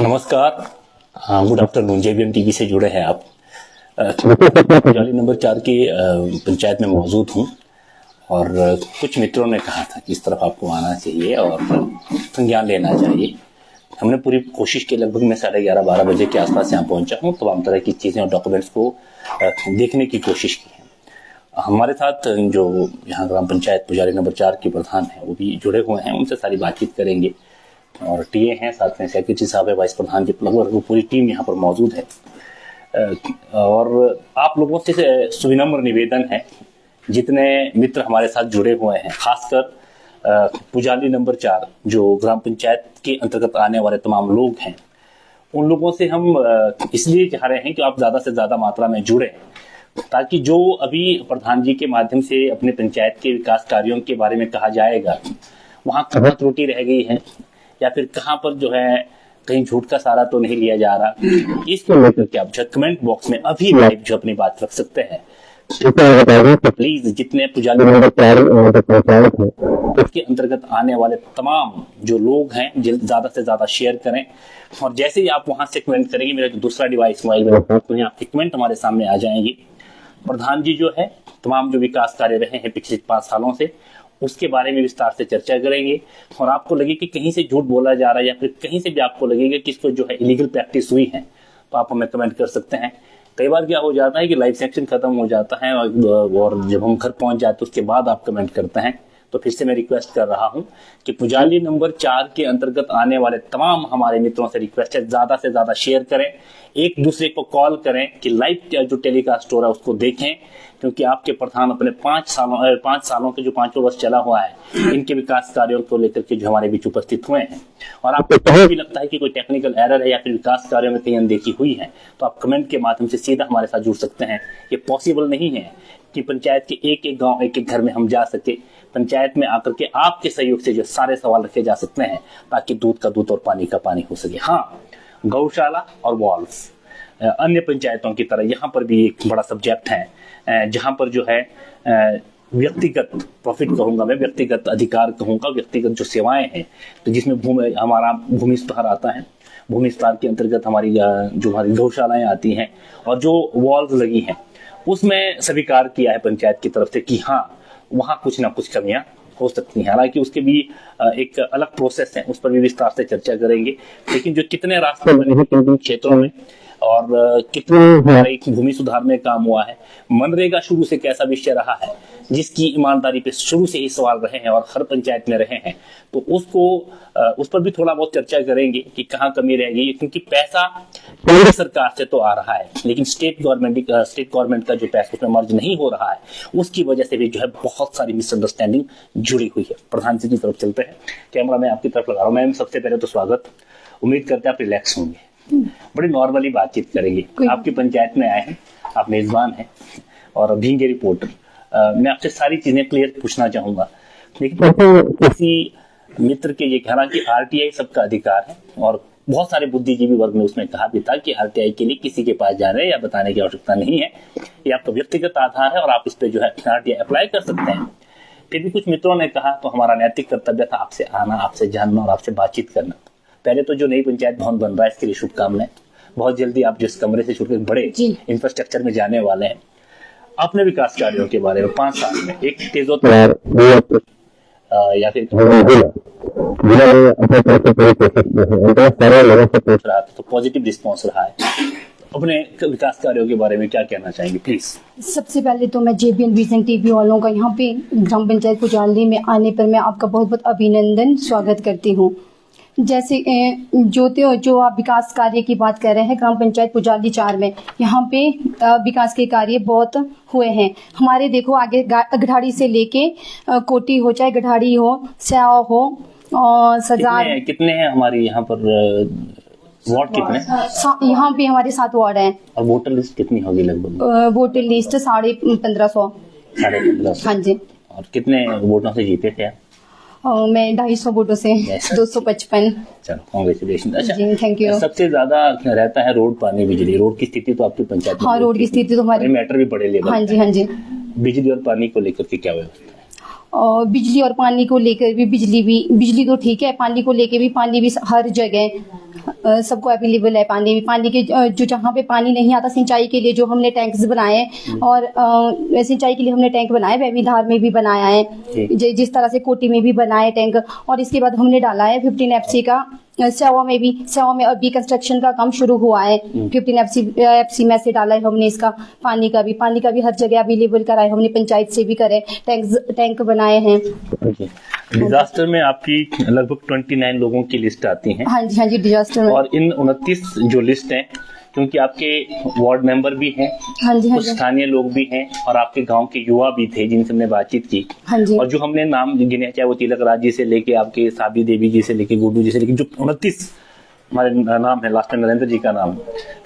नमस्कार। Good afternoon. JBM TV से जुड़े हैं आप। पुजाली नंबर 4 की पंचायत में मौजूद हूँ और कुछ मित्रों ने कहा था कि इस तरफ आपको आना चाहिए और संज्ञान लेना चाहिए। हमने पूरी कोशिश की। लगभग मैं 11:30-12 बजे के आसपास यहाँ पहुंचा हूँ। तमाम तरह की चीज़ें और डॉक्यूमेंट्स को देखने की कोशिश की है। हमारे साथ जो यहाँ ग्राम पंचायत पुजाली नंबर 4 के प्रधान हैं वो भी जुड़े हुए हैं। उनसे सारी बातचीत करेंगे और टीए हैं, साथ में सेक्रेटरी साहब है, वाइस प्रधान की लगभग पूरी टीम यहाँ पर मौजूद है। और आप लोगों से सुविनम्र निवेदन है, जितने मित्र हमारे साथ जुड़े हुए हैं, खासकर पुजाली नंबर 4 जो ग्राम पंचायत के अंतर्गत आने वाले तमाम लोग हैं, उन लोगों से हम इसलिए चाह रहे हैं कि आप ज़्यादा से ज़्यादा मात्रा में जुड़े, ताकि जो अभी प्रधान जी के माध्यम से अपने पंचायत के विकास कार्यों के बारे में कहा जाएगा, वहाँ कहाँ त्रुटि रह गई है या फिर कहाँ पर जो है कहीं झूठ का सहारा तो नहीं लिया जा रहा, इसको लेकर के आप जो कमेंट बॉक्स में अभी लाइव जो अपनी बात रख सकते हैं। प्लीज जितने पुजाली नंबर 4 पंचायत है उसके अंतर्गत आने वाले तमाम जो लोग हैं ज्यादा से ज्यादा शेयर करें। और जैसे ही आप वहां से कमेंट करेंगे, मेरा दूसरा डिवाइस मोबाइल में तो आपके कमेंट हमारे सामने आ जाएंगे। प्रधान जी जो है तमाम जो विकास कार्य रहे हैं पिछले 5 सालों से, उसके बारे में विस्तार से चर्चा करेंगे। और आपको लगे कि कहीं से झूठ बोला जा रहा है या फिर कहीं से भी आपको लगेगा कि इसको जो है इलीगल प्रैक्टिस हुई है, तो आप हमें कमेंट कर सकते हैं। कई बार क्या हो जाता है कि लाइव सेक्शन खत्म हो जाता है और जब हम घर पहुंच जाते हैं उसके बाद आप कमेंट करते हैं। तो फिर से मैं रिक्वेस्ट कर रहा हूं कि पुजाली नंबर 4 के अंतर्गत आने वाले तमाम हमारे मित्रों से रिक्वेस्ट है, ज्यादा से ज्यादा शेयर करें, एक दूसरे को कॉल करें कि लाइव जो टेलीकास्ट हो रहा है उसको देखें, क्योंकि आपके प्रधान अपने 5 सालों के जो 5 वर्ष चला हुआ है, इनके विकास कार्यों को लेकर के जो हमारे बीच उपस्थित हुए हैं। और आपको कहीं भी लगता है कि कोई टेक्निकल एरर है या फिर विकास कार्यों में कहीं अनदेखी हुई है, तो आप कमेंट के माध्यम से सीधा हमारे साथ जुड़ सकते हैं। ये पॉसिबल नहीं है कि पंचायत के एक एक गांव, एक एक घर में हम जा सके। पंचायत में आकर के आपके सहयोग से जो सारे सवाल रखे जा सकते हैं, ताकि दूध का दूध और पानी का पानी हो सके। हाँ, गौशाला और वॉल्स अन्य पंचायतों की तरह यहाँ पर भी एक बड़ा सब्जेक्ट है, जहाँ पर जो है व्यक्तिगत प्रॉफिट कहूंगा मैं, व्यक्तिगत अधिकार कहूंगा, व्यक्तिगत जो सेवाएं हैं, तो जिसमें हमारा भूमि सुधार आता है। भूमि सुधार के अंतर्गत हमारी जो हमारी गौशालाएं आती हैं और जो वॉल्स लगी हैं, उसमें स्वीकार किया है पंचायत की तरफ से कि हाँ, वहाँ कुछ ना कुछ कमियां हो सकती हैं। हालांकि उसके भी एक अलग प्रोसेस है, उस पर भी विस्तार से चर्चा करेंगे। लेकिन जो कितने रास्ते बने हैं किन क्षेत्रों में और कितने हमारे भूमि सुधार में काम हुआ है, मनरेगा शुरू से कैसा विषय रहा है जिसकी ईमानदारी पे शुरू से ही सवाल रहे हैं और हर पंचायत में रहे हैं, तो उस पर भी थोड़ा बहुत चर्चा करेंगे कि कहाँ कमी रह गई है। क्योंकि पैसा केंद्र सरकार से तो आ रहा है, लेकिन स्टेट गवर्नमेंट का जो पैसा उसमें मर्ज नहीं हो रहा है, उसकी वजह से भी जो है बहुत सारी मिसअंडरस्टैंडिंग जुड़ी हुई है। प्रधान जी की तरफ चलते हैं, कैमरा मैं आपकी तरफ लगा रहा हूँ। मैम, सबसे पहले तो स्वागत। उम्मीद करते हैं आप रिलैक्स होंगे, बड़ी नॉर्मली बातचीत करेंगे। आपकी पंचायत में आए हैं, आप मेजबान हैं और बीइंग ए रिपोर्टर, मैं आपसे सारी चीजें क्लियर पूछना चाहूंगा। लेकिन किसी मित्र के ये कहना कि आरटीआई सबका अधिकार है, और बहुत सारे बुद्धिजीवी वर्ग ने उसमें कहा भी था कि आरटीआई के लिए किसी के पास जाने या बताने की आवश्यकता नहीं है, ये आपका व्यक्तिगत आधार है और आप इस पे जो है आरटीआई अप्लाई कर सकते हैं। फिर भी कुछ मित्रों ने कहा, तो हमारा नैतिक कर्तव्य था आपसे आना, आपसे जानना और आपसे बातचीत करना। पहले तो जो नई पंचायत भवन बन रहा है, इसके लिए शुभकामनाएं। बहुत जल्दी आप जिस कमरे से छूटकर बड़े इंफ्रास्ट्रक्चर में जाने वाले हैं, अपने विकास कार्यों के बारे में 5 साल में एक तेजोतवार या फिर तो पॉजिटिव रिस्पॉन्स रहा है, अपने विकास कार्यों के बारे में क्या कहना चाहेंगे प्लीज? सबसे पहले तो मैं जेबीएन विजन टीवी वालों का यहाँ पे ग्राम पंचायत पुजाली में आने पर मैं आपका बहुत बहुत अभिनंदन स्वागत करती हूँ। जैसे जो आप विकास कार्य की बात कर रहे हैं, ग्राम पंचायत पुजाली 4 में यहाँ पे विकास के कार्य बहुत हुए हैं हमारे। देखो, आगे गढ़ाड़ी से लेके कोटी हो, चाहे गढ़ाड़ी हो, स्याव हो और सजार। कितने हैं हमारे यहाँ पर वार्ड? कितने यहाँ पे हमारे 7 वार्ड हैं। और वोटर लिस्ट कितनी होगी लगभग? Voter list 1550। 1550? हाँ जी। और कितने वोटों से जीते थे आप? मैं 250 वोटों से 255। चलो, कांग्रेचुलेशन। अच्छा, थैंक यू। सबसे ज्यादा रहता है रोड, पानी, बिजली। रोड की स्थिति तो आपकी पंचायत में? हाँ, रोड की स्थिति तो हमारी मैटर भी बड़े लेवल। हाँ जी, हाँ जी। बिजली और पानी को लेकर के क्या व्यवस्था है? और बिजली और पानी को लेकर भी बिजली तो ठीक है, पानी को लेकर भी पानी भी हर जगह सबको अवेलेबल है। पानी भी, पानी के जो जहाँ पे पानी नहीं आता सिंचाई के लिए जो हमने टैंक्स बनाए हैं, और सिंचाई के लिए हमने टैंक बनाए, बेबीधार में भी बनाया है, जिस तरह से कोटी में भी बनाए टैंक। और इसके बाद हमने डाला है 15 FC का सेवा में अभी कंस्ट्रक्शन का काम शुरू हुआ है। 15 FC में से डाला है हमने इसका। पानी का भी हर जगह अवेलेबल करा है हमने, पंचायत से भी करे, टैंक बनाए हैं। डिजास्टर में आपकी लगभग 29 लोगों की लिस्ट आती है। हाँ जी डिजास्टर में। और इन 29 जो लिस्ट है, क्योंकि आपके वार्ड मेंबर भी हैं, हाँ जी, कुछ स्थानीय लोग भी हैं, और आपके गांव के युवा भी थे जिनसे हमने बातचीत की। हाँ जी। और जो हमने नाम गिने, चाहे वो तिलक राज जी से लेके आपके साबी देवी जी से लेके गुड्डू जी से लेके जो 29 हमारे नाम है, लास्ट में नरेंद्र जी का नाम,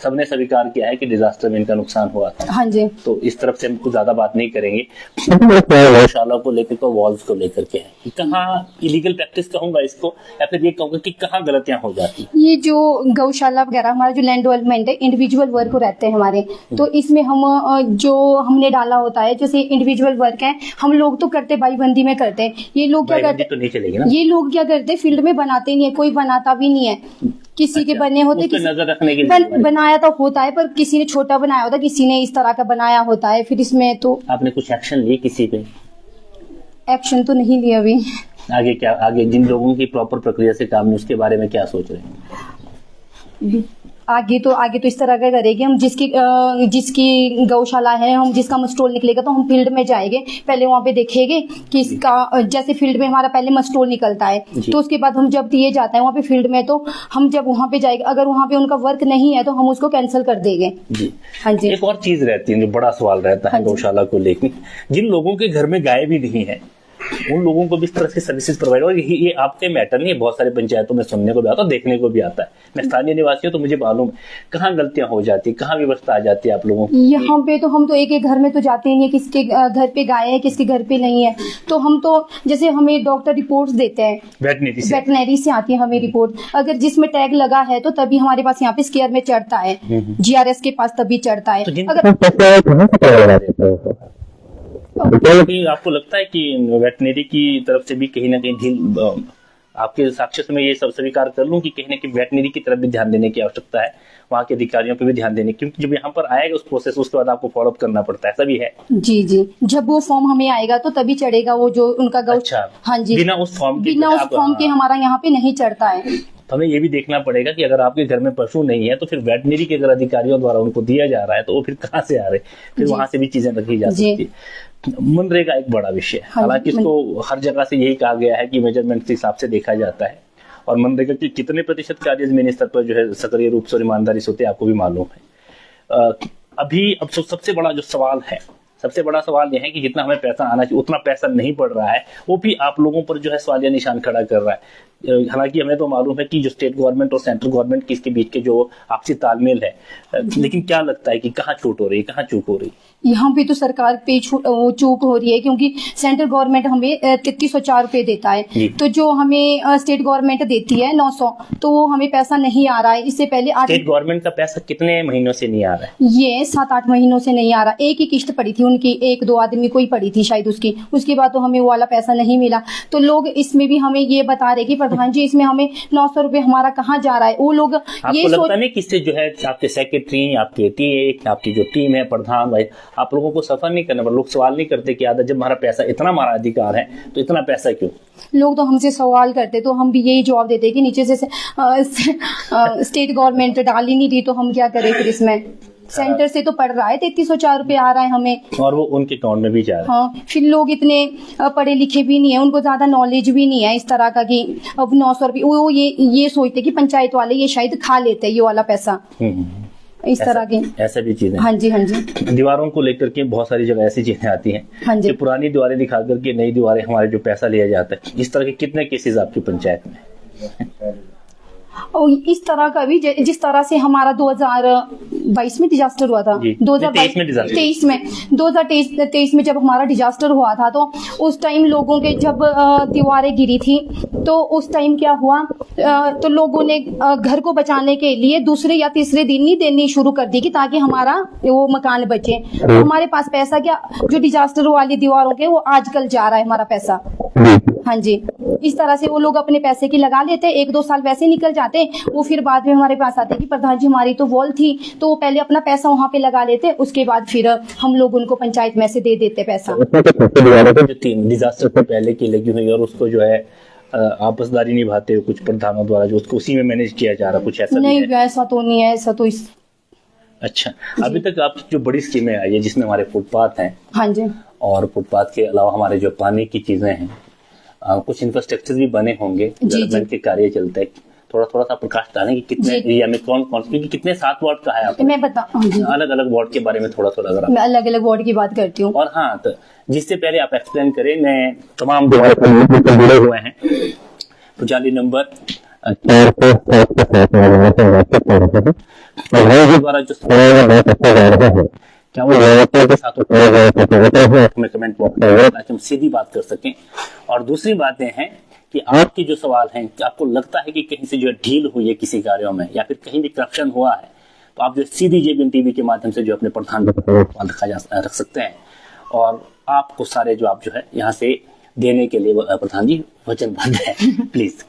सबने स्वीकार किया है कि डिजास्टर में इनका नुकसान हुआ था। हाँ जी। तो इस तरफ से हम कुछ ज्यादा बात नहीं करेंगे। गौशाला को लेकर तो वॉल्स को लेकर के है, कहाँ इलीगल प्रैक्टिस कहूंगा इसको, या फिर ये कहूंगा कि कहाँ गलतियां हो जाती? ये जो गौशाला वगैरह हमारा जो लैंड डेवलपमेंट है, इंडिविजुअल वर्क रहते हैं हमारे, तो इसमें हम जो हमने डाला होता है, जैसे इंडिविजुअल वर्क है, हम लोग तो करते भाईबंदी में करते हैं। ये लोग क्या करते, तो नहीं चलेगी ना, ये लोग क्या करते फील्ड में बनाते नहीं है, कोई बनाता भी नहीं है, किसी के बने होते, किसी नजर रखने के लिए बनाया तो होता है, पर किसी ने छोटा बनाया होता है, किसी ने इस तरह का बनाया होता है। फिर इसमें तो आपने कुछ एक्शन लिए किसी पे? एक्शन तो नहीं लिया अभी। आगे क्या, आगे जिन लोगों की प्रॉपर प्रक्रिया से काम है उसके बारे में क्या सोच रहे हैं? आगे तो इस तरह का करेंगे हम, जिसकी गौशाला है, हम जिसका मस्टोल निकलेगा तो हम फील्ड में जाएंगे, पहले वहाँ पे देखेंगे कि इसका, जैसे फील्ड में हमारा पहले मस्टोल निकलता है, तो उसके बाद हम जब दिए जाते हैं वहाँ पे फील्ड में, तो हम जब वहाँ पे जाएंगे, अगर वहाँ पे उनका वर्क नहीं है तो हम उसको कैंसिल कर देंगे जी। हाँ जी। एक और चीज रहती है जो बड़ा सवाल रहता है गौशाला को लेकर, जिन लोगों के घर में गाय भी नहीं है उन लोगों को भी इस तरह से सर्विसेज प्रोवाइड, और ये आपके मैटर नहीं है, बहुत सारे पंचायतों में सुनने को भी आता है, देखने को भी आता है। मैं स्थानीय निवासी हूँ तो मुझे मालूम है कहाँ गलतियां हो जाती है, कहाँ व्यवस्था आ जाती है आप लोगों की। यहाँ पे तो हम तो एक एक घर में तो जाते ही नहीं है, किसके घर पे गाय है किसके घर पे नहीं है, तो हम तो जैसे हमें डॉक्टर रिपोर्ट्स देते हैं, वेटनरी से आती है हमें रिपोर्ट, अगर जिसमें टैग लगा है तो तभी हमारे पास यहाँ पे स्केयर में चढ़ता है, GRS के पास तभी चढ़ता है। आपको लगता है कि वेटनरी की तरफ से भी कहीं ना कहीं ढील, आपके साक्ष्य में ये सब स्वीकार कर लूं कि कहीं ना कहीं वेटनरी की तरफ भी ध्यान देने की आवश्यकता है, वहाँ के अधिकारियों पे भी ध्यान देने, क्योंकि जब यहाँ पर आएगा उस प्रोसेस, उसके बाद आपको फॉलोअप करना पड़ता है, सभी है जी, जब वो फॉर्म हमें आएगा तो तभी चढ़ेगा वो जो उनका अच्छा, हाँ जी, बिना उस फॉर्म के हमारा यहाँ पे नहीं चढ़ता है। तो हमें ये भी देखना पड़ेगा कि अगर आपके घर में पशु नहीं है तो फिर वेटनरी के अगर अधिकारियों द्वारा उनको दिया जा रहा है तो वो फिर कहाँ से आ रहे, फिर वहां से भी चीजें रखी जा सकती है। मनरेगा एक बड़ा विषय है, हालांकि इसको हर जगह से यही कहा गया है कि मेजरमेंट के हिसाब से देखा जाता है, और मनरेगा के कितने प्रतिशत कार्य जमीनी स्तर पर जो है सक्रिय रूप से और ईमानदारी से होते हैं आपको भी मालूम है। अभी अब सबसे बड़ा जो सवाल है, सबसे बड़ा सवाल यह है कि जितना हमें पैसा आना चाहिए उतना पैसा नहीं बढ़ रहा है, वो भी आप लोगों पर जो है सवालिया निशान खड़ा कर रहा है। हालांकि हमें तो मालूम है कि जो स्टेट गवर्नमेंट और सेंट्रल गवर्नमेंट की इसके बीच के जो आपसी तालमेल है, लेकिन क्या लगता है कि कहाँ छूट हो रही है, कहाँ चूक हो रही है? यहाँ पे तो सरकार पे चूक हो रही है, क्योंकि सेंट्रल गवर्नमेंट हमें 3304 रुपए देता है, तो जो हमें स्टेट गवर्नमेंट देती है 900, तो वो हमें पैसा नहीं आ रहा है। इससे पहले स्टेट गवर्नमेंट का पैसा कितने महीनों से नहीं आ रहा है? ये 7-8 महीनों से नहीं आ रहा। एक ही किस्त पड़ी थी उनकी, 1-2 आदमी को ही पड़ी थी शायद उसके बाद तो हमें वो वाला पैसा नहीं मिला। तो लोग इसमें भी हमें ये बता रहे कि प्रधान जी इसमें हमें 900 रुपए हमारा कहाँ जा रहा है। वो लोग ये लगता नहीं किससे जो है आपके सेक्रेटरी, आपके TA, आपकी जो टीम है, प्रधान भाई, आप लोगों को सफर नहीं करना पड़ा? लोग सवाल नहीं करते कि आधा जब हमारा पैसा इतना, हमारा अधिकार है तो इतना पैसा क्यों? लोग तो हमसे सवाल करते तो हम भी यही जवाब देते कि नीचे से स्टेट गवर्नमेंट डाल ही नहीं रही, तो हम क्या करें फिर इसमें। सेंटर से तो पड़ रहा है, 3304 रुपए आ रहा है हमें, और वो उनके अकाउंट में भी जा रहा है। हाँ, फिर लोग इतने पढ़े लिखे भी नहीं है, उनको ज्यादा नॉलेज भी नहीं है इस तरह का कि अब 900 रुपये वो ये सोचते कि पंचायत वाले ये शायद खा लेते हैं ये वाला पैसा, इस तरह की ऐसा भी चीजें। हाँ जी। दीवारों को लेकर के बहुत सारी जगह ऐसी चीजें आती हैं, हाँ जी, पुरानी दीवारें दिखा करके नई दीवारें हमारे जो पैसा लिया जाता है, इस तरह के कितने केसेस आपकी पंचायत में? और इस तरह का भी जिस तरह से हमारा 2022 में डिजास्टर हुआ था, जी, 2023 में disaster। 2023 में जब हमारा डिजास्टर हुआ था, तो उस टाइम लोगों के जब दीवारें गिरी थी, तो उस टाइम क्या हुआ, तो लोगों ने घर को बचाने के लिए दूसरे या तीसरे दिन ही देनी शुरू कर दी कि ताकि हमारा वो मकान बचे। हमारे पास पैसा क्या, जो डिजास्टर वाली दीवारों के वो आजकल जा रहा है हमारा पैसा। हाँ जी, इस तरह से वो लोग अपने पैसे की लगा लेते, 1-2 साल वैसे निकल जाते, वो फिर बाद में हमारे पास आते कि प्रधान जी हमारी तो वॉल थी, तो वो पहले अपना पैसा वहां पे लगा लेते, उसके बाद फिर हम लोग उनको पंचायत में से दे देते पैसा। जो तीन डिजास्टर से पहले की लगी हुई और उसको जो है आपसदारी निभाते हुए कुछ प्रधानों द्वारा जो उसको उसी में मैनेज किया जा रहा, कुछ ऐसा नहीं, है? ऐसा तो नहीं है, ऐसा तो इस अच्छा, अभी तक आप जो बड़ी स्कीमें आई है जिसमें हमारे फुटपाथ हैं, हाँ जी और फुटपाथ के अलावा हमारे जो पानी की चीजें हैं, कुछ इंफ्रास्ट्रक्चर भी बने होंगे, डेवलपमेंट के कार्य चलते हैं, थोड़ा थोड़ा सा प्रकाश डालें कि कितने एरिया में कौन कौन, क्योंकि कितने 7 वार्ड का है आपको, मैं बता, हाँ जी, अलग अलग वार्ड के बारे में थोड़ा थोड़ा अगर मैं अलग अलग वार्ड की बात करती हूँ। और हाँ, तो जिससे पहले आप एक्सप्लेन करें, मैं तमाम जो हमारे जुड़े हुए हैं पुजाली नंबर द्वारा जो क्या वो के साथ हमें कमेंट बॉक्स में ताकि हम सीधी बात कर सकें। और दूसरी बात यह है कि आपके जो सवाल हैं, कि आपको लगता है कि कहीं से जो है ढील हुई है किसी कार्यों में या फिर कहीं भी करप्शन हुआ है, तो आप जो सीधी जेबीएन टीवी के माध्यम से जो अपने प्रधान रख सकते हैं, और आपको सारे जो आप जो है यहाँ से देने के लिए प्रधान जी वचनबद्ध है। प्लीज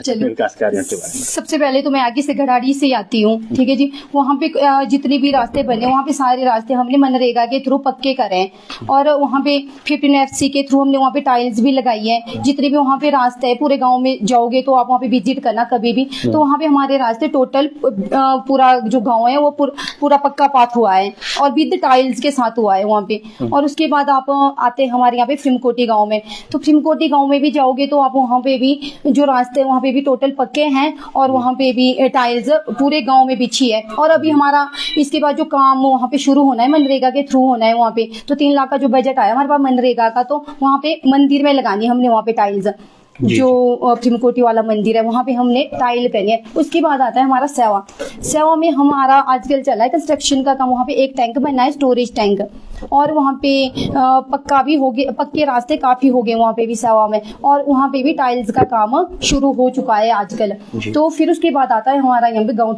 विकास कार्यों के बारे में। सबसे पहले तो मैं आगे से घड़ाड़ी से आती हूँ, ठीक है जी। वहाँ पे जितने भी रास्ते बने, वहाँ पे सारे रास्ते हमने मनरेगा के थ्रू पक्के करे हैं, और वहाँ पे 15FC के थ्रू हमने वहाँ पे टाइल्स भी लगाई है। जितने भी वहाँ पे रास्ते है, पूरे गांव में जाओगे तो आप वहाँ पे विजिट करना कभी भी, तो वहाँ पे हमारे रास्ते टोटल पूरा जो गाँव है वो पूरा पक्का पाथ हुआ है, और विद टाइल्स के साथ हुआ है वहाँ पे। और उसके बाद आप आते हैं हमारे यहाँ पे फ्रिमकोटी गाँव में, तो फ्रिमकोटी गाँव में भी जाओगे तो आप वहाँ पे भी जो रास्ते वहाँ पे भी टोटल पक्के हैं, और वहाँ पे भी टाइल्स पूरे गांव में बिछी है। और अभी हमारा इसके बाद जो काम वहाँ पे शुरू होना है, मनरेगा के थ्रू होना है वहाँ पे, तो 3 लाख का जो बजट आया हमारे पास मनरेगा का, तो वहाँ पे मंदिर में लगानी हमने वहाँ पे टाइल्स, जो फ्रिमकोटी वाला मंदिर है वहाँ पे हमने टाइल करनी है। उसके बाद आता है हमारा सेवा में हमारा आजकल चला है कंस्ट्रक्शन का काम। वहाँ पे एक टैंक बनना है, स्टोरेज टैंक, और वहाँ पे पक्का भी हो गए, पक्के रास्ते काफी हो गए वहाँ पे भी सेवा में, और वहाँ पे भी टाइल्स का काम शुरू हो चुका है आजकल। तो फिर उसके बाद आता है हमारा यहाँ पे गाँव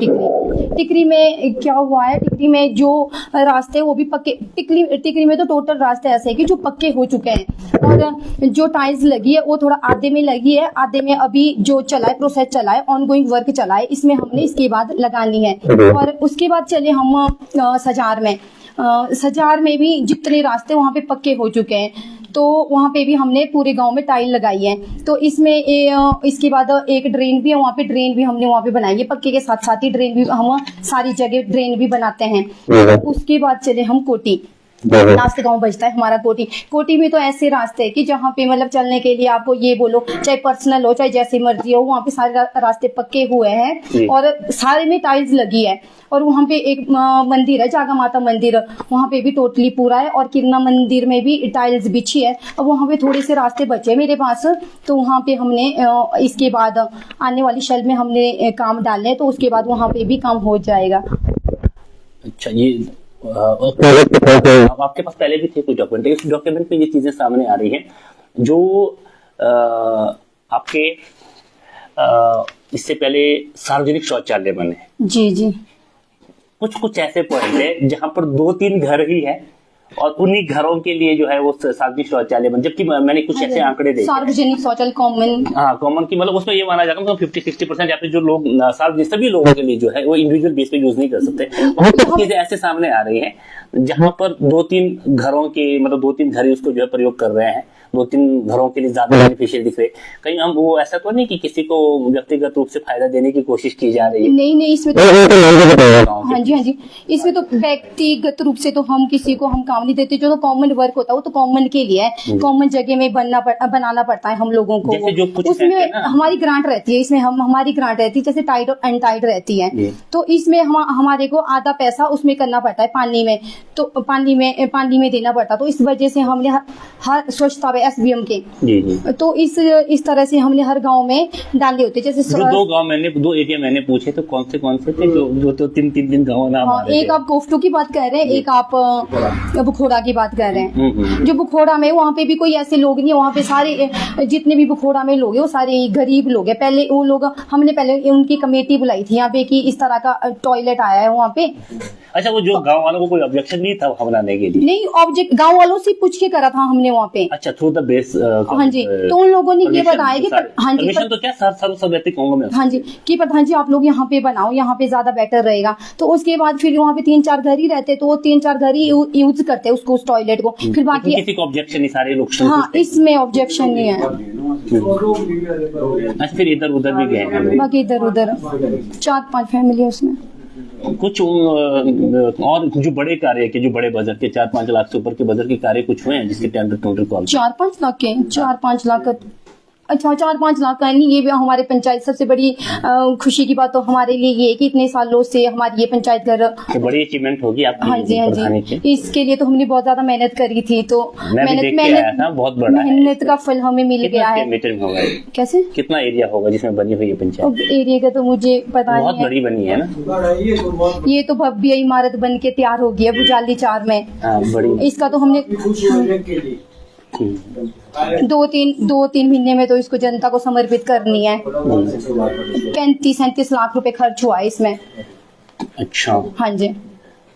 टिकरी में क्या हुआ है, टिकरी में जो रास्ते वो भी पक्के, टिकरी में तो टोटल रास्ते ऐसे है कि जो पक्के हो चुके हैं, और जो टाइल्स लगी है वो थोड़ा आधे में लगी है, आधे में अभी जो चला है, प्रोसेस चला है, ऑनगोइंग वर्क चला है, इसमें हमने इसके बाद लगानी है। और उसके बाद चले हम सजार में भी जितने रास्ते वहाँ पे पक्के हो चुके हैं, तो वहाँ पे भी हमने पूरे गांव में टाइल लगाई है। तो इसमें इसके बाद एक ड्रेन भी है, वहाँ पे ड्रेन भी हमने वहाँ पे बनाई है, पक्के के साथ साथ ही ड्रेन भी हम सारी जगह ड्रेन भी बनाते हैं। उसके बाद चले हम कोटी, लास्ट गांव बचता है हमारा कोटी में तो ऐसे रास्ते है कि जहाँ पे मतलब चलने के लिए आपको ये बोलो, चाहे पर्सनल हो चाहे जैसी मर्जी हो, वहाँ पे सारे रास्ते पक्के हुए हैं और सारे में टाइल्स लगी है। और वहाँ पे एक मंदिर है, जागा माता मंदिर, वहाँ पे भी टोटली पूरा है, और किरना मंदिर में भी टाइल्स बिछी है। अब वहाँ पे थोड़े से रास्ते बचे मेरे पास, तो वहाँ पे हमने इसके बाद आने वाली शल में हमने काम डालने हैं, तो उसके बाद वहाँ पे भी काम हो जाएगा। अच्छा, ये आपके पास पहले भी थे कुछ डॉक्यूमेंट, इस डॉक्यूमेंट में ये चीजें सामने आ रही हैं जो आपके इससे पहले सार्वजनिक शौचालय बने। जी जी, कुछ ऐसे पॉइंट है जहां पर 2-3 घर ही है और उन्हीं घरों के लिए जो है वो सार्वजनिक शौचालय बन, जबकि मैंने कुछ ऐसे आंकड़े देखे सार्वजनिक शौचालय कॉमन, हाँ कॉमन की, मतलब उसमें ये माना जाता है 50-60% या फिर जो लोग सार्वजनिक सभी लोगों के लिए जो है वो इंडिविजुअल बेस पे यूज नहीं कर सकते। और चीजें ऐसे सामने आ रही हैं जहां पर 2-3 घरों के, मतलब 2-3 घर ही उसको जो है प्रयोग कर रहे हैं, 2-3 घरों के लिए ज्यादा बेनिफिशियल दिख रहे। कहीं हम वो ऐसा तो नहीं कि किसी को व्यक्तिगत रूप से फायदा देने की कोशिश की जा रही है? नहीं, इसमें तो हाँ जी, इसमें तो व्यक्तिगत रूप से तो हम किसी को हम काम नहीं देते। जो तो कॉमन वर्क होता है वो तो कॉमन के लिए है, कॉमन जगह में बनाना पड़ता है हम लोगों को। उसमें हमारी ग्रांट रहती है, इसमें हमारी ग्रांट रहती है, जैसे टाइड और अनटाइड रहती है, तो इसमें हमारे को आधा पैसा उसमें करना पड़ता है, पानी में देना पड़ता। तो इस वजह से हमने हर स्वच्छता SBM के। जी जी। तो इस तरह से हमने हर गांव में डाले होते, जैसे जो दो एरिया मैंने पूछे तो कौन से थे जो तो तीन गाँव नाम आ रहे एक थे? आप कोफ्टू की बात कर रहे हैं, एक आप बुखोड़ा की बात कर रहे हैं। हम्म। जो बुखोड़ा में, वहाँ पे भी कोई ऐसे लोग नहीं है, वहाँ पे सारे जितने भी बुखोड़ा में लोग हैं वो सारे गरीब लोग हैं। पहले वो लोग, हमने पहले उनकी कमेटी बुलाई थी यहाँ पे कि इस तरह का टॉयलेट आया है वहाँ पे। अच्छा, वो जो गांव वालों को कोई ऑब्जेक्शन नहीं था वहाँ बनाने के लिए? नहीं, ऑब्जेक्ट गांव वालों से पूछ के करा था हमने वहाँ पे। अच्छा, थ्रू द बेस। हाँ जी, तो उन लोगों ने ये बताया कि हाँ जी, परमिशन तो क्या सर्वसम्मति कहूंगा मैं। हाँ जी, कि प्रधान जी आप लोग यहाँ पे बनाओ, यहाँ पे ज्यादा बेटर रहेगा। तो उसके बाद फिर वहाँ पे 3-4 घर ही रहते, तो वो 3-4 घर ही यूज करते हैं उसको, उस टॉयलेट को। फिर बाकी किसी को ऑब्जेक्शन नहीं, सारे लोग हाँ, इसमें ऑब्जेक्शन नहीं है। अच्छा, फिर इधर उधर भी गए हैं? बाकी इधर उधर 4-5 फैमिली है उसमें। कुछ और जो बड़े कार्य के, जो बड़े बजट के 4-5 लाख से ऊपर के बजट के कार्य कुछ हुए हैं जिसके टेंडर टोटल कॉल? 4-5 लाख के, 4-5 लाख, अच्छा 4-5 लाख का नहीं। ये भी हमारे पंचायत सबसे बड़ी खुशी की बात तो हमारे लिए ये है कि इतने सालों से हमारी ये पंचायत घर बड़ी अचीवमेंट होगी आपकी। हाँ जी, हाँ जी। इसके लिए तो हमने बहुत ज्यादा मेहनत करी थी, तो बहुत बड़ा मेहनत का फल हमें मिल गया है। मीटर में होगा? कैसे, कितना एरिया होगा जिसमें बनी हुई है पंचायत? एरिया का तो मुझे पता नहीं है। बहुत बड़ी बनी है ना? ये तो भव्य इमारत बन के तैयार हो गई है बुजाली 4 में। बड़ी। इसका तो हमने 2-3 महीने में तो इसको जनता को समर्पित करनी है। 35-37 लाख रुपए खर्च हुआ है इसमें। अच्छा। हाँ जी।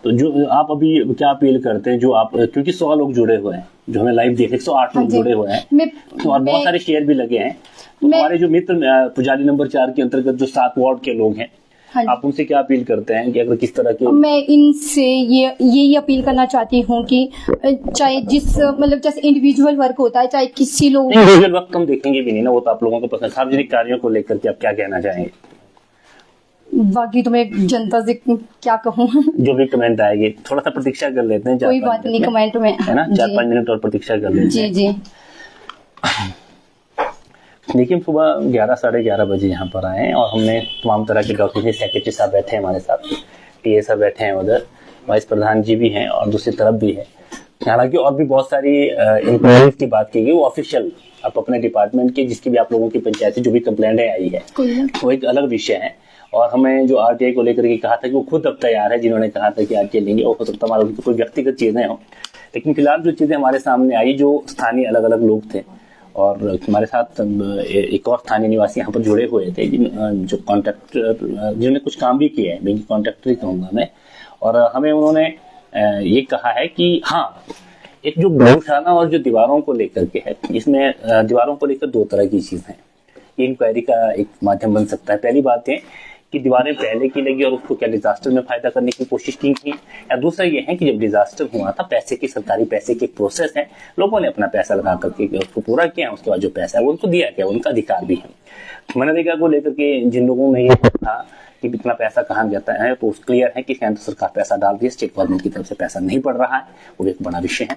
तो जो आप अभी क्या अपील करते हैं, जो आप, क्योंकि 100 लोग जुड़े हुए हैं जो हमें लाइव देख, 108 लोग जुड़े हुए हैं, और बहुत सारे शेयर भी लगे हैं, तो हमारे जो मित्र पुजाली नंबर 4 के अंतर्गत जो 7 वार्ड के लोग हैं, आप उनसे क्या अपील करते हैं कि अगर किस तरह के? मैं इनसे ये अपील करना चाहती हूँ कि चाहे जिस मतलब जैसे इंडिविजुअल वर्क होता है, चाहे किसी लोग, इंडिविजुअल वर्क हम देखेंगे भी नहीं ना, वो तो आप लोगों को पसंद। सार्वजनिक कार्यों को लेकर के आप क्या कहना चाहेंगे? बाकी तो मैं जनता से क्या कहूँ। जो भी कमेंट आएगी थोड़ा सा प्रतीक्षा कर लेते हैं। कोई बात नहीं, कमेंट में है ना, 4-5 मिनट और प्रतीक्षा कर लेते हैं। जी जी। देखिए, सुबह 11-11:30 बजे यहाँ पर आए और हमने तमाम तरह के डॉक्टर, सेक्रेटरी साहब बैठे हैं हमारे साथ, टीए साहब बैठे हैं, उधर वाइस प्रधान जी भी हैं और दूसरी तरफ भी है। हालांकि और भी बहुत सारी इंक्वायरीज की बात की गई, वो ऑफिशियल आप अपने डिपार्टमेंट के जिसकी भी आप लोगों की पंचायत से जो भी कंप्लेंट आई है वो एक अलग विषय है। और हमें जो आरटीआई को लेकर के कहा था कि वो खुद अब तैयार है, जिन्होंने कहा था कि आरटीआई लेंगे, वो हो सकता हमारा उनकी कोई व्यक्तिगत चीजें हों, लेकिन फिलहाल जो चीजें हमारे सामने आई, जो स्थानीय अलग अलग लोग थे और हमारे साथ एक और स्थानीय निवासी यहाँ पर जुड़े हुए थे, जो कॉन्ट्रैक्टर, जिन्होंने कुछ काम भी किया है, बैंक कॉन्ट्रैक्टर ही कहूँगा मैं, और हमें उन्होंने ये कहा है कि हाँ, एक जो गौशाला और जो दीवारों को लेकर के है, इसमें दीवारों को लेकर 2 तरह की चीज है, ये इंक्वायरी का एक माध्यम बन सकता है। पहली बात है कि दीवारें पहले की लगी और उसको क्या डिजास्टर में फायदा करने की कोशिश की थी, या दूसरा ये है कि जब डिजास्टर हुआ था, पैसे की, सरकारी पैसे की एक प्रोसेस है, लोगों ने अपना पैसा लगा करके उसको पूरा किया, उसके बाद जो पैसा है वो उनको दिया गया, उनका अधिकार भी है। मनरेगा को लेकर के जिन लोगों ने ये था कि इतना पैसा कहाँ जाता है, तो क्लियर है कि केंद्र सरकार पैसा डाल रही है, स्टेट गवर्नमेंट की तरफ से पैसा नहीं पड़ रहा है, वो एक बड़ा विषय है।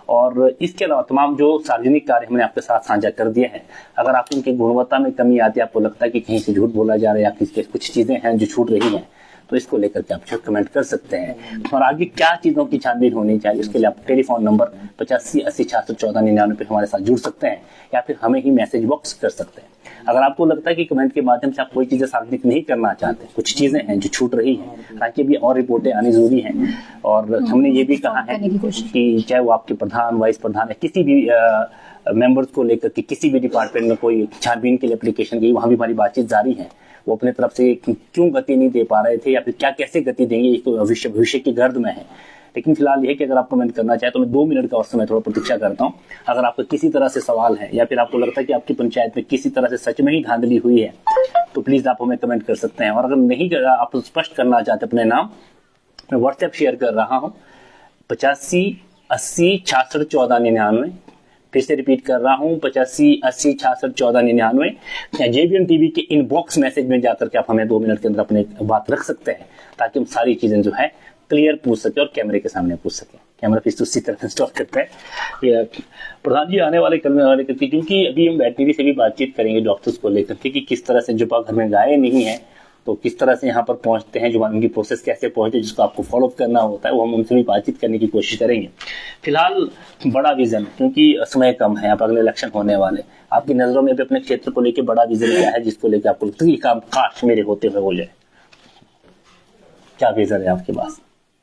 और इसके अलावा तमाम जो सार्वजनिक कार्य हमने आपके साथ साझा कर दिए हैं, अगर आप उनकी गुणवत्ता में कमी आती है, आपको लगता है कि कहीं से झूठ बोला जा रहा है या किसी कुछ चीजें हैं जो छूट रही हैं, तो इसको लेकर के आप कमेंट कर सकते हैं। और आगे क्या चीजों की छानबीन होनी चाहिए, उसके लिए आप टेलीफोन नंबर 8580 6614 99 पे हमारे साथ जुड़ सकते हैं, या फिर हमें ही मैसेज बॉक्स कर सकते हैं। अगर आपको लगता है कि कमेंट के माध्यम से आप कोई चीजें सार्वजनिक नहीं करना चाहते, कुछ चीजें हैं जो छूट रही हैं, हालांकि अभी और रिपोर्टें आनी जरूरी हैं, और हमने ये भी कहा है कि चाहे वो आपके प्रधान, वाइस प्रधान या किसी भी मेंबर्स को लेकर के किसी भी डिपार्टमेंट में कोई छानबीन के लिए एप्लीकेशन गई, वहां भी हमारी बातचीत जारी है। वो अपने तरफ से क्यों गति नहीं दे पा रहे थे या फिर क्या कैसे गति देंगे, ये तो भविष्य की गर्द में है। लेकिन फिलहाल ये है कि अगर आप कमेंट करना चाहे तो मैं 2 मिनट का और समय थोड़ा प्रतीक्षा करता हूँ। अगर आपको किसी तरह से सवाल है या फिर आपको लगता है कि आपकी पंचायत में किसी तरह से सच में ही धांधली हुई है, तो प्लीज आप हमें कमेंट कर सकते हैं। और अगर नहीं आप स्पष्ट करना चाहते अपने नाम, मैं व्हाट्सएप शेयर कर रहा हूँ 8580661499, फिर से रिपीट कर रहा हूँ 8580661499, या JBM TV के इनबॉक्स मैसेज में जाकर के आप हमें 2 मिनट के अंदर अपने बात रख सकते हैं, ताकि हम सारी चीजें जो है क्लियर पूछ सके और कैमरे के सामने पूछ सके। कैमरा फिर उसी तरह इंस्टॉल करते हैं। प्रधान जी आने वाले कल में वाले क्योंकि अभी हम वेटनरी से भी बातचीत करेंगे डॉक्टर्स को लेकर के कि किस तरह से जुपा घर में गाय नहीं है तो किस तरह से यहाँ पर पहुंचते हैं, जो उनकी प्रोसेस कैसे पहुंचते हैं, जिसको आपको फॉलो अप करना होता है, वो हम उनसे भी बातचीत करने की कोशिश करेंगे। फिलहाल बड़ा विजन, क्योंकि समय कम है, अब अगले इलेक्शन होने वाले, आपकी नजरों में भी अपने क्षेत्र को लेकर बड़ा विजन क्या है जिसको लेकर आपको लगता है कि काम काश मेरे होते हुए हो जाए? क्या विजन है आपके पास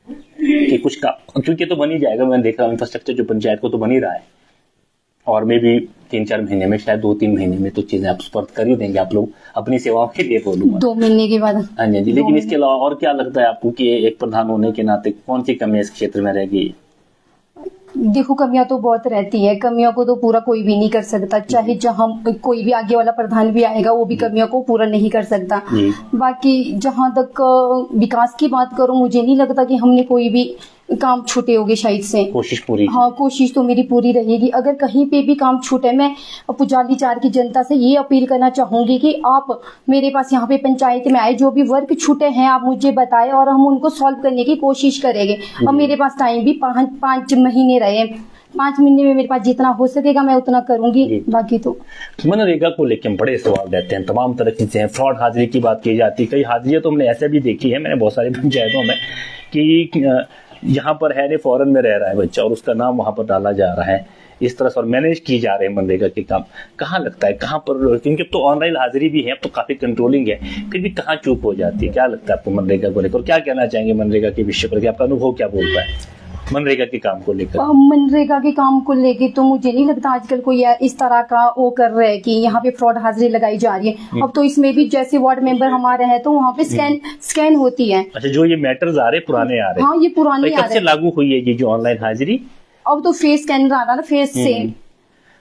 कि कुछ काम, क्योंकि तो बन ही जाएगा, मैंने देखा इंफ्रास्ट्रक्चर जो पंचायत को तो बन ही रहा है, और मे भी 3-4 महीने में, शायद 2-3 महीने में तो चीजें आप स्पर्श कर ही देंगे आप लोग अपनी सेवाओं के लिए, बोलूंगा 2 महीने के बाद। हाँ जी। लेकिन इसके अलावा और क्या लगता है आपको कि एक प्रधान होने के नाते कौन सी कमियां इस क्षेत्र में रह गई? देखो, कमियां तो बहुत रहती है, कमियों को तो पूरा कोई भी नहीं कर सकता, चाहे जहां कोई भी आगे वाला प्रधान भी आएगा वो भी कमियों को पूरा नहीं कर सकता। बाकी जहां तक विकास की बात करूं, मुझे नहीं लगता कि हमने कोई भी काम छूटे होंगे शायद से। कोशिश पूरी? हाँ, कोशिश तो मेरी पूरी रहेगी। अगर कहीं पे भी काम छूटे, मैं पुजाली 4 की जनता से ये अपील करना चाहूंगी कि आप मेरे पास यहाँ पे पंचायत में आए, जो भी वर्क छूटे हैं आप मुझे बताएं और हम उनको सॉल्व करने की कोशिश करेंगे। और मेरे पास टाइम भी 5 महीने रहे, 5 महीने में मेरे पास जितना हो सकेगा मैं उतना करूंगी। बाकी तो मनरेगा को लेकर बड़े सवाल रहते हैं, तमाम तरह की चीजें, फ्रॉड हाजिरी की बात की जाती है, कई हाजिरियां तो हमने ऐसे भी देखी है, मैंने बहुत सारी पंचायतों में, कि यहाँ पर है फॉरेन में रह रहा है बच्चा और उसका नाम वहां पर डाला जा रहा है, इस तरह से और मैनेज की जा रहे हैं मनरेगा के काम। कहाँ लगता है, कहाँ पर, क्योंकि तो ऑनलाइन हाजिरी भी है, अब तो काफी कंट्रोलिंग है, फिर भी कहाँ चूक हो जाती है? क्या लगता है आपको मनरेगा को लेकर, क्या कहना चाहेंगे मनरेगा के विषय पर, आपका अनुभव क्या बोलता है मनरेगा के काम को लेकर? मनरेगा के काम को लेके तो मुझे नहीं लगता आजकल कोई इस तरह का वो कर रहे हैं कि यहाँ पे फ्रॉड हाजिरी लगाई जा रही है। अब तो इसमें भी जैसे वार्ड मेंबर हमारे हैं तो वहाँ पे स्कैन होती है। अच्छा, जो ये मैटर्स आ रहे पुराने आ रहे हैं? हाँ, ये पुराने आ रहे हैं। लागू हुई है ये जो ऑनलाइन हाजिरी? अब तो फेस स्कैनर आ रहा ना, फेस से,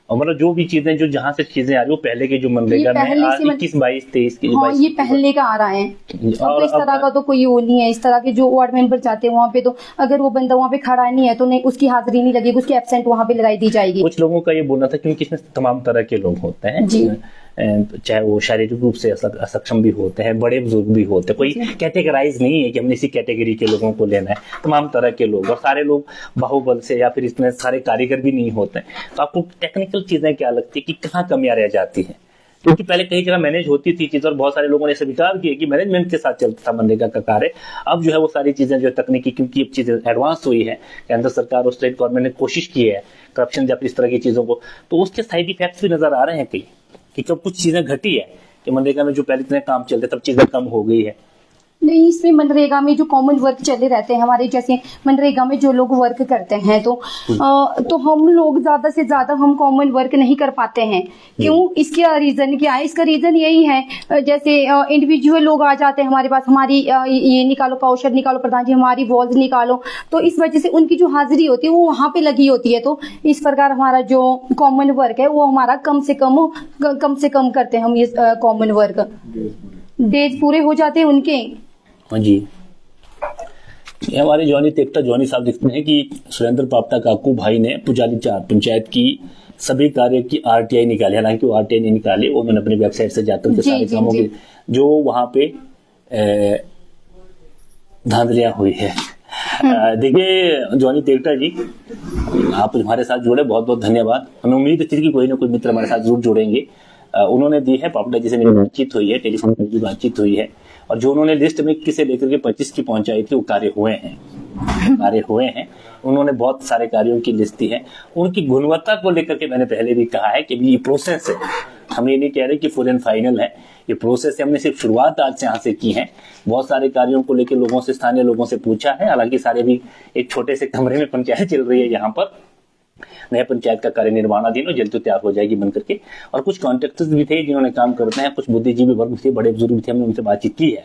और मतलब जो भी चीजें, जो जहाँ से चीजें आ रही है वो पहले के जो मनरेगा में 21, 22, 23 की, हाँ, ये पहले का आ रहा है। अब तो इस तरह का तो कोई वो नहीं है, इस तरह के जो वार्ड मेंबर जाते हैं वहाँ पे, तो अगर वो बंदा वहाँ पे खड़ा नहीं है तो नहीं, उसकी हाजिरी नहीं लगेगी, उसकी एब्सेंट वहाँ पे लगाई दी जाएगी। कुछ लोगों का ये बोलना था क्योंकि इसमें तमाम तरह के लोग होते हैं जी, चाहे वो शारीरिक रूप से असक्षम भी होते हैं, बड़े बुजुर्ग भी होते हैं, कोई कैटेगराइज नहीं है कि हमने इसी कैटेगरी के लोगों को लेना है, तमाम तरह के लोग, और सारे लोग बाहुबल से या फिर इसमें सारे कारीगर भी नहीं होते हैं। तो आपको टेक्निकल चीजें क्या लगती है कि कहाँ कमियां रह जाती हैं? क्योंकि पहले कई जगह मैनेज होती थी चीज और बहुत सारे लोगों ने स्वीकार किया कि मैनेजमेंट के साथ चलता था मनरेगा का कार्य। अब जो है वो सारी चीजें जो तकनीकी, क्योंकि अब चीजें एडवांस हुई है, केंद्र सरकार और स्टेट गवर्नमेंट ने कोशिश की है करप्शन या फिर इस तरह की चीजों को, तो उसके साइड इफेक्ट्स भी नजर आ रहे हैं कई, कि कब कुछ चीजें घटी है कि मनरेगा में जो पहले इतने काम चलते तब चीजें कम हो गई है। नहीं, इसमें मनरेगा में जो कॉमन वर्क चले रहते हैं हमारे, जैसे मनरेगा में जो लोग वर्क करते हैं तो हम लोग ज्यादा से ज्यादा हम कॉमन वर्क नहीं कर पाते हैं। क्यों? इसका रीजन क्या है? इसका रीजन यही है, जैसे इंडिविजुअल लोग आ जाते हैं हमारे पास, हमारी ये निकालो, काउशर निकालो, प्रधान जी हमारी वॉल्स निकालो, तो इस वजह से उनकी जो हाजिरी होती है वो वहां पे लगी होती है। तो इस प्रकार हमारा जो कॉमन वर्क है वो हमारा कम से कम करते हैं हम ये कॉमन वर्क, डेज पूरे हो जाते हैं उनके। हाँ जी, ये हमारे जॉनी तेक्ता जॉनी साहब लिखते हैं कि सुरेंद्र पापटा काकू भाई ने पुजाली 4 पंचायत की सभी कार्य की आरटीआई निकाली, हालांकि वो आरटीआई नहीं निकाले, वो उन्होंने अपनी वेबसाइट से जाकर के सारे कामों की जो वहां पे धांधलियां हुई है। देखिए जॉनी तेक्ता जी, आप हमारे साथ जुड़े, बहुत बहुत धन्यवाद। हमें उम्मीद थी कि कोई ना कोई मित्र हमारे साथ जरूर जुड़ेंगे। उन्होंने दी है, पापटा जी से मेरी बातचीत हुई है, टेलीफोन पर भी बातचीत हुई है, और जो उन्होंने लिस्ट में 21 से लेकर के 25 की पहुंचाई थी वो कार्य हुए हैं। उन्होंने बहुत सारे कार्यों की लिस्ट दी है। उनकी गुणवत्ता को लेकर के मैंने पहले भी कहा है कि ये प्रोसेस है, हम ये नहीं कह रहे कि फुल एंड फाइनल है, ये प्रोसेस है। हमने सिर्फ शुरुआत आज से यहाँ से की है, बहुत सारे कार्यों को लेकर लोगों से, स्थानीय लोगों से पूछा है, हालांकि सारे भी एक छोटे से कमरे में पंचायत चल रही है, यहाँ पर नया पंचायत का कार्य निर्माणाधीन और जल्द तैयार हो जाएगी बनकर के। और कुछ कॉन्ट्रैक्टर्स भी थे जिन्होंने काम करते हैं, कुछ बुद्धिजीवी वर्ग थे, बड़े बुजुर्ग भी थे, हमने उनसे बातचीत की है,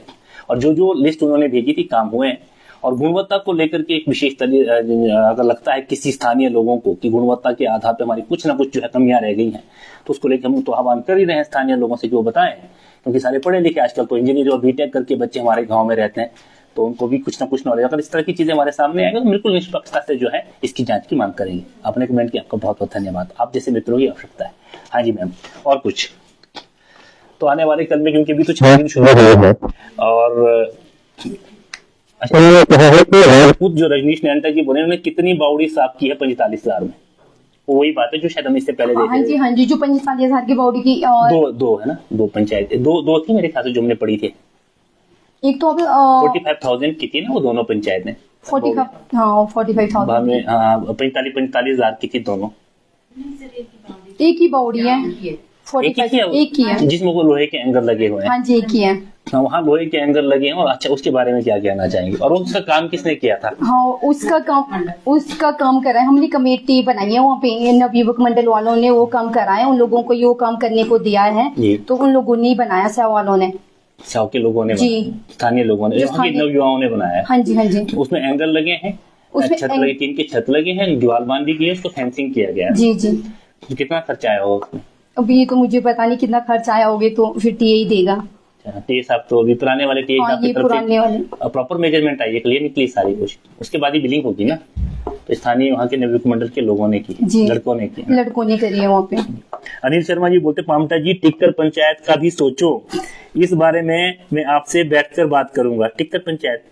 और जो लिस्ट उन्होंने भेजी थी काम हुए हैं। और गुणवत्ता को लेकर के एक विशेष अगर लगता है किसी स्थानीय लोगों को कि गुणवत्ता के आधार पर हमारी कुछ ना कुछ जो है कमियां रह गई हैं, तो उसको लेकर हम तो आह्वान कर ही रहे हैं स्थानीय लोगों से कि वो बताएं, क्योंकि सारे पढ़े लिखे आजकल तो इंजीनियर और बीटेक करके बच्चे हमारे गाँव में रहते हैं, तो उनको भी कुछ ना कुछ नॉलेज, अगर इस तरह की चीजें हमारे सामने आएंगे तो बिल्कुल निष्पक्षता से जो है इसकी जांच की मांग करेंगे। आपने कमेंट किया, आपका बहुत बहुत धन्यवाद। आप जैसे मित्रों की आवश्यकता है। हाँ जी मैम, और कुछ तो आने वाले कल में, क्योंकि अभी तो 6 दिन शुरू हुए हैं, और खुद जो रजनीश नैंटा जी बोले उन्होंने कितनी बावड़ी साफ की है 45,000 में, वही बात है जो शायद हम इससे पहले देखे। हाँ जी, जो 45,000 की बावड़ी की, और दो है ना, 2 पंचायत, दो थी मेरे ख्याल से जो हमने पढ़ी थी। एक तो अभी 45,000 की थी ना वो दोनों पंचायत में, 45, हाँ 45,000 बाद में 45,000 की थी दोनों। एक ही बाउडी है, एक ही 45 है एक ही है। जिसमें वो लोहे के एंगर लगे हुए हैं। हाँ जी, एक ही है। हाँ, वहाँ लोहे के एंगर लगे हैं। और अच्छा, उसके बारे में क्या कहना चाहेंगे और उसका काम किसने किया था? हाँ, उसका काम करा है, हमने कमेटी बनाई है वहाँ पे, नवयुवक मंडल वालों ने वो काम करा है, उन लोगों को ये काम करने को दिया है, तो उन लोगों ने ही बनाया, साव वालों ने, साव के लोगों ने जी, स्थानीय लोगों ने, वहाँ के नवयुवाओं ने बनाया है। हाँ जी, हाँ जी। उसमें एंगर लगे हैं, उसमें छत लगी, टीन की छत लगे हैं, दीवार बांधी गई है, उसको फेंसिंग किया गया है। जी जी। तो कितना खर्चा आया होगा उसमें? अभी ये तो मुझे पता नहीं कितना खर्च आया होगा, तो फिर टीए ही देगा। टीए साहब तो अभी पुराने वाले टीए हाँ, साहब की ये तरफ पुराने वाले से प्रॉपर मेजरमेंट आई है, क्लियर निकली सारी कुछ, उसके बाद ही बिलिंग होगी ना। तो स्थानीय वहाँ के नवयुवक मंडल के लोगों ने की, जी, लड़कों ने की, लड़कों ने करी है वहाँ पे। अनिल शर्मा जी बोलते, पामटा जी टिक्कर पंचायत का भी सोचो, इस बारे में मैं आपसे बैठकर बात करूंगा। टिक्कर पंचायत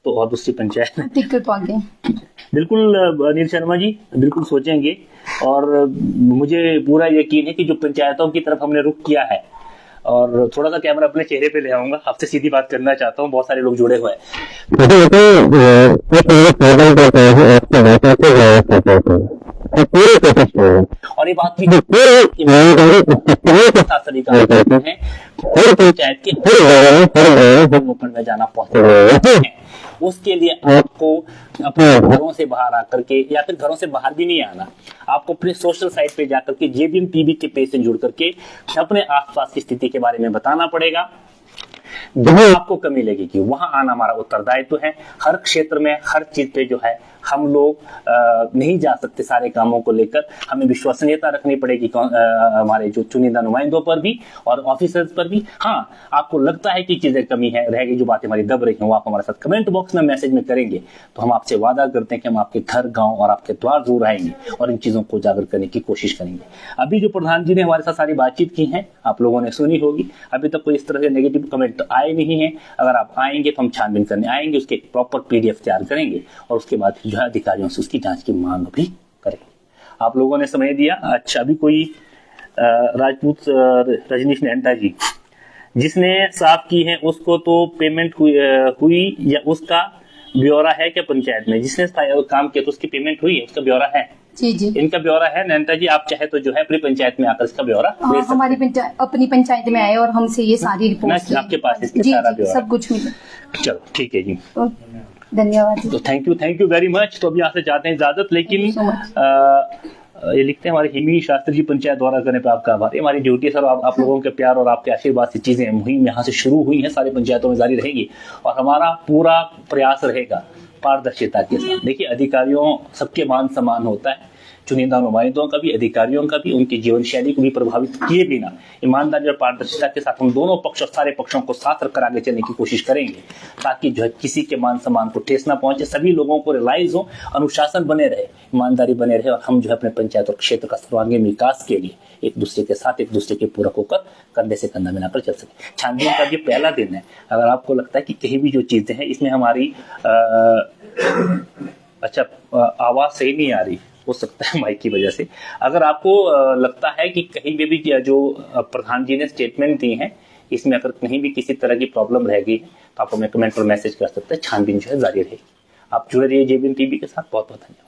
तो और दूसरी पंचायत है। टिक्कर तो आगे। बिल्कुल अनिल शर्मा जी, बिल्कुल सोचेंगे। और मुझे पूरा यकीन है कि जो पंचायतों की तरफ हमने रुख किया है, और थोड़ा सा कैमरा अपने चेहरे पे ले आऊंगा, आपसे सीधी बात करना चाहता हूँ, बहुत सारे लोग जुड़े हुए हैं। और ये बात भी पंचायत के में जाना पहुंचता है। उसके लिए आपको अपने घरों से बाहर आकर के, या फिर घरों से बाहर भी नहीं आना, आपको अपने सोशल साइट पे जाकर के जेबीएम टीवी के पेज से जुड़ करके अपने आसपास की स्थिति के बारे में बताना पड़ेगा। जहां आपको कमी लगेगी वहां आना हमारा उत्तरदायित्व है। हर क्षेत्र में हर चीज पे जो है हम लोग नहीं जा सकते सारे कामों को लेकर, हमें विश्वसनीयता रखनी पड़ेगी हमारे जो चुनिंदा नुमाइंदों पर भी और ऑफिसर्स पर भी। हाँ, आपको लगता है कि चीजें कमी है रहेगी, जो बातें हमारी दब रही हैं, वो आप हमारे साथ कमेंट बॉक्स में मैसेज में करेंगे, तो हम आपसे वादा करते हैं कि हम आपके घर, गांव और आपके द्वार जरूर आएंगे और इन चीजों को उजागर करने की कोशिश करेंगे। अभी जो प्रधान जी ने हमारे साथ सारी बातचीत की है, आप लोगों ने सुनी होगी। अभी तक कोई इस तरह से नेगेटिव कमेंट आए नहीं है। अगर आप आएंगे तो हम छानबीन करने आएंगे, उसके प्रॉपर पीडीएफ तैयार करेंगे और उसके बाद जो है अधिकारियों से उसकी जांच की मांग भी करेंगे। आप लोगों ने समय दिया। अच्छा, अभी कोई राजपूत रजनीश नेहटा जी जिसने साफ की है, उसको तो पेमेंट हुई या उसका ब्यौरा है क्या पंचायत में? जिसने काम किया तो उसकी पेमेंट हुई है, उसका ब्यौरा है? जी जी, इनका ब्यौरा है। नैनता जी, आप चाहे तो जो है अपनी पंचायत में आकर इसका ब्यौरा ले सकते हमारी अपनी पंचायत में आए और हमसे ये सारी रिपोर्ट आपके पास इसके जी, सारा जी, ब्यौरा सब कुछ मिले। चलो ठीक है जी, धन्यवाद। तो थैंक यू वेरी मच। तो अभी यहाँ से चाहते हैं इजाजत, लेकिन ये लिखते हैं हमारे हिमी शास्त्री जी, पंचायत दौरा करने पे आपका आभार। हमारी ड्यूटी है सर, आप लोगों के प्यार और आपके आशीर्वाद से चीजें मुहिम यहाँ से शुरू हुई हैं, सारी पंचायतों में जारी रहेगी और हमारा पूरा प्रयास रहेगा पारदर्शिता के साथ। देखिए, अधिकारियों सबके मान सम्मान होता है, चुनिंदा नुमाइंदों का भी, अधिकारियों का भी, उनकी जीवन शैली को भी प्रभावित किए बिना ईमानदारी और पारदर्शिता के साथ हम दोनों पक्ष और सारे पक्षों को साथ रखकर आगे चलने की कोशिश करेंगे, ताकि जो है किसी के मान सम्मान को ठेस ना पहुंचे, सभी लोगों को रियलाइज हो, अनुशासन बने रहे, ईमानदारी बने रहे और हम जो है अपने पंचायत और क्षेत्र का सर्वांगीण विकास के लिए एक दूसरे के साथ, एक दूसरे के पूरक होकर कंधे से कंधा मिलाकर चल सके। छानबीन का ये पहला दिन है। अगर आपको लगता है कि कहीं भी जो चीजें हैं इसमें हमारी आवाज सही नहीं आ रही, हो सकता है माइक की वजह से, अगर आपको लगता है कि कहीं पे भी जो प्रधान जी ने स्टेटमेंट दी है इसमें अगर कहीं भी किसी तरह की प्रॉब्लम रह गई है तो आप हमें कमेंट पर मैसेज कर सकते हैं। छानबीन जो है जारी रहेगी। आप जुड़े रहिए जेबीएम टीवी के साथ। बहुत बहुत धन्यवाद।